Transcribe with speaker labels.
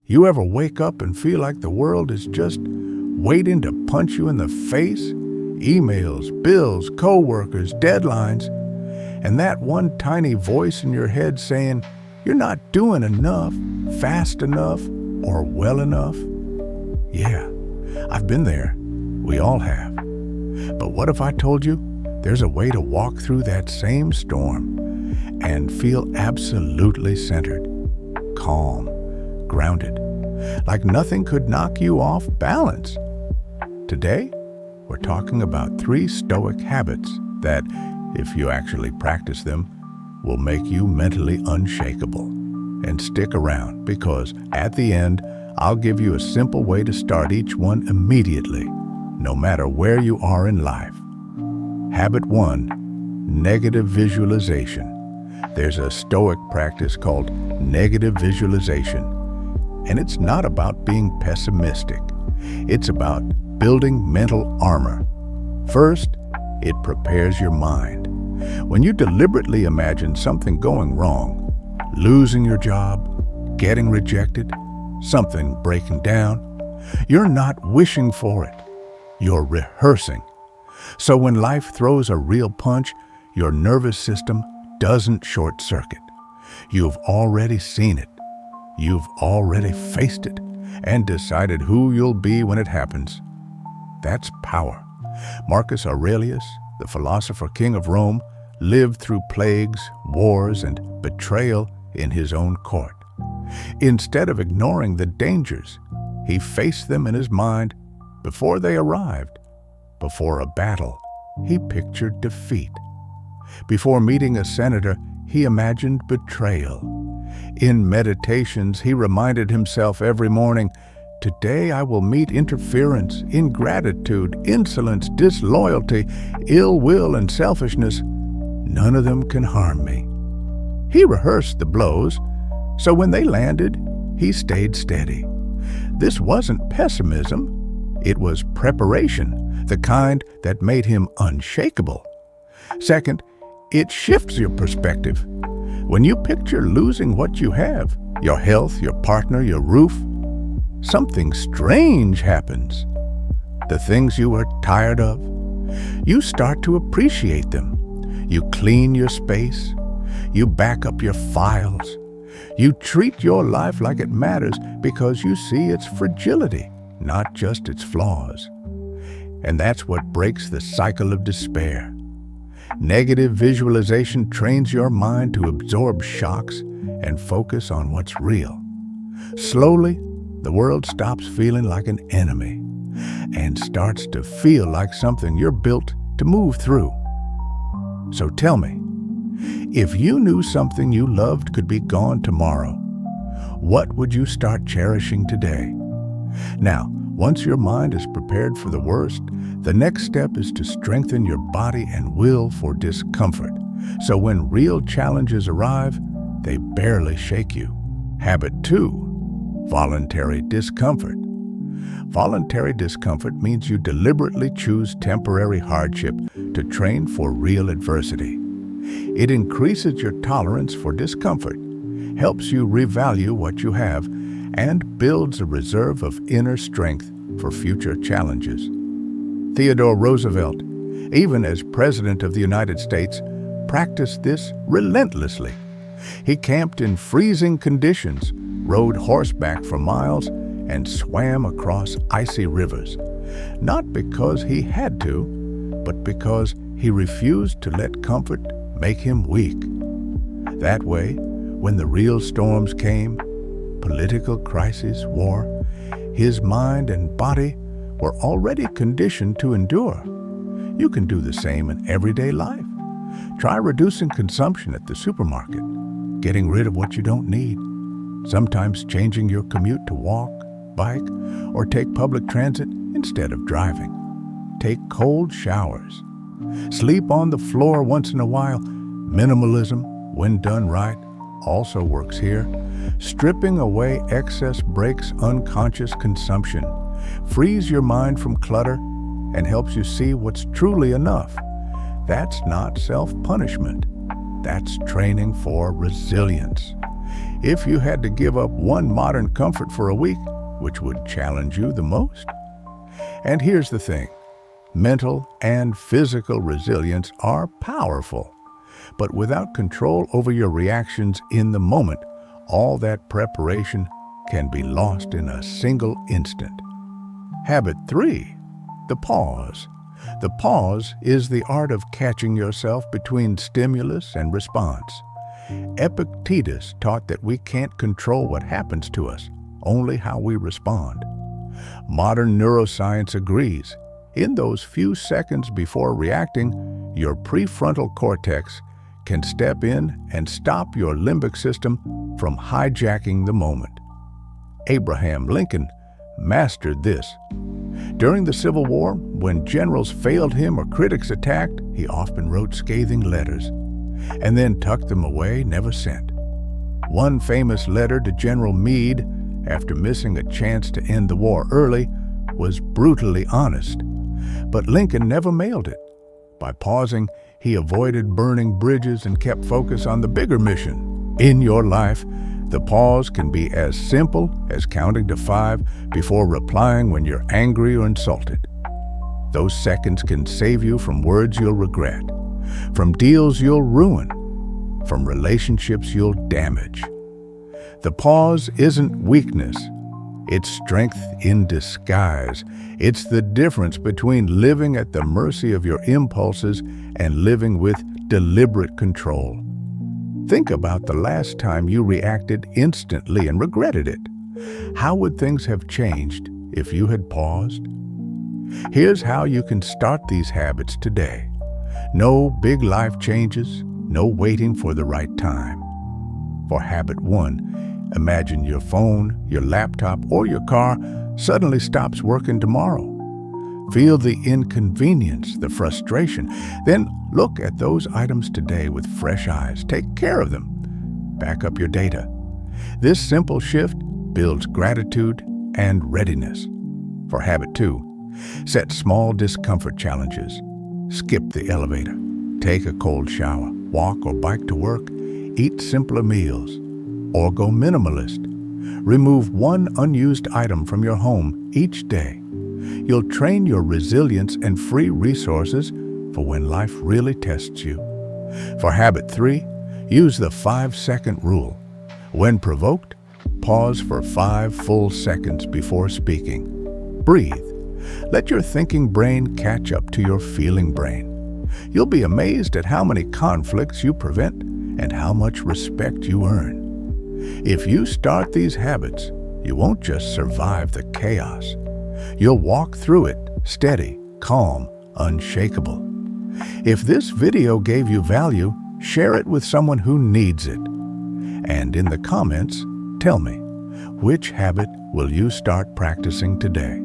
Speaker 1: You ever wake up and feel like the world is just waiting to punch you in the face? Emails, bills, coworkers, deadlines, and that one tiny voice in your head saying you're not doing enough, fast enough, or well enough? Yeah, I've been there. We all have. But what if I told you there's a way to walk through that same storm and feel absolutely centered, calm, grounded, like nothing could knock you off balance? Today, we're talking about 3 Stoic habits that, if you actually practice them, will make you mentally unshakable. And stick around, because at the end, I'll give you a simple way to start each one immediately, no matter where you are in life. Habit 1, negative visualization. There's a Stoic practice called negative visualization, and it's not about being pessimistic. It's about building mental armor. First, it prepares your mind. When you deliberately imagine something going wrong, losing your job, getting rejected, something breaking down, you're not wishing for it. You're rehearsing. So when life throws a real punch, your nervous system doesn't short circuit. You've already seen it. You've already faced it and decided who you'll be when it happens. That's power. Marcus Aurelius, the philosopher king of Rome, lived through plagues, wars, and betrayal in his own court. Instead of ignoring the dangers, he faced them in his mind before they arrived. Before a battle, he pictured defeat. Before meeting a senator, he imagined betrayal. In meditations, he reminded himself every morning, "Today I will meet interference, ingratitude, insolence, disloyalty, ill will, and selfishness. None of them can harm me." He rehearsed the blows, so when they landed, he stayed steady. This wasn't pessimism. It was preparation, the kind that made him unshakable. Second, it shifts your perspective. When you picture losing what you have, your health, your partner, your roof, something strange happens. The things you were tired of, you start to appreciate them. You clean your space. You back up your files. You treat your life like it matters because you see its fragility, not just its flaws. And that's what breaks the cycle of despair. Negative visualization trains your mind to absorb shocks and focus on what's real. Slowly, the world stops feeling like an enemy and starts to feel like something you're built to move through. So tell me, if you knew something you loved could be gone tomorrow, what would you start cherishing today? Now, once your mind is prepared for the worst, the next step is to strengthen your body and will for discomfort. So when real challenges arrive, they barely shake you. Habit 2, voluntary discomfort. Voluntary discomfort means you deliberately choose temporary hardship to train for real adversity. It increases your tolerance for discomfort, helps you revalue what you have, and builds a reserve of inner strength for future challenges. Theodore Roosevelt, even as President of the United States, practiced this relentlessly. He camped in freezing conditions, rode horseback for miles, and swam across icy rivers, not because he had to, but because he refused to let comfort make him weak. That way, when the real storms came, political crisis, war, his mind and body were already conditioned to endure. You can do the same in everyday life. Try reducing consumption at the supermarket, getting rid of what you don't need, sometimes changing your commute to walk, bike, or take public transit instead of driving. Take cold showers. Sleep on the floor once in a while. Minimalism, when done right, also works here. Stripping away excess breaks unconscious consumption, frees your mind from clutter, and helps you see what's truly enough. That's not self-punishment. That's training for resilience. If you had to give up one modern comfort for a week, which would challenge you the most? And here's the thing. Mental and physical resilience are powerful. But without control over your reactions in the moment, all that preparation can be lost in a single instant. Habit 3. The pause. The pause is the art of catching yourself between stimulus and response. Epictetus taught that we can't control what happens to us, only how we respond. Modern neuroscience agrees. In those few seconds before reacting, your prefrontal cortex can step in and stop your limbic system from hijacking the moment. Abraham Lincoln mastered this. During the Civil War, when generals failed him or critics attacked, he often wrote scathing letters and then tucked them away, never sent. One famous letter to General Meade, after missing a chance to end the war early, was brutally honest. But Lincoln never mailed it. By pausing, he avoided burning bridges and kept focus on the bigger mission. In your life, the pause can be as simple as counting to 5 before replying when you're angry or insulted. Those seconds can save you from words you'll regret, from deals you'll ruin, from relationships you'll damage. The pause isn't weakness. It's strength in disguise. It's the difference between living at the mercy of your impulses and living with deliberate control. Think about the last time you reacted instantly and regretted it. How would things have changed if you had paused? Here's how you can start these habits today. No big life changes, no waiting for the right time. For habit 1, imagine your phone, your laptop, or your car suddenly stops working tomorrow. Feel the inconvenience, the frustration. Then look at those items today with fresh eyes. Take care of them. Back up your data. This simple shift builds gratitude and readiness. For habit 2, set small discomfort challenges. Skip the elevator. Take a cold shower. Walk or bike to work. Eat simpler meals. Or go minimalist. Remove one unused item from your home each day. You'll train your resilience and free resources for when life really tests you. For habit 3, use the 5-second rule. When provoked, pause for 5 full seconds before speaking. Breathe. Let your thinking brain catch up to your feeling brain. You'll be amazed at how many conflicts you prevent and how much respect you earn. If you start these habits, you won't just survive the chaos. You'll walk through it steady, calm, unshakable. If this video gave you value, share it with someone who needs it. And in the comments, tell me, which habit will you start practicing today?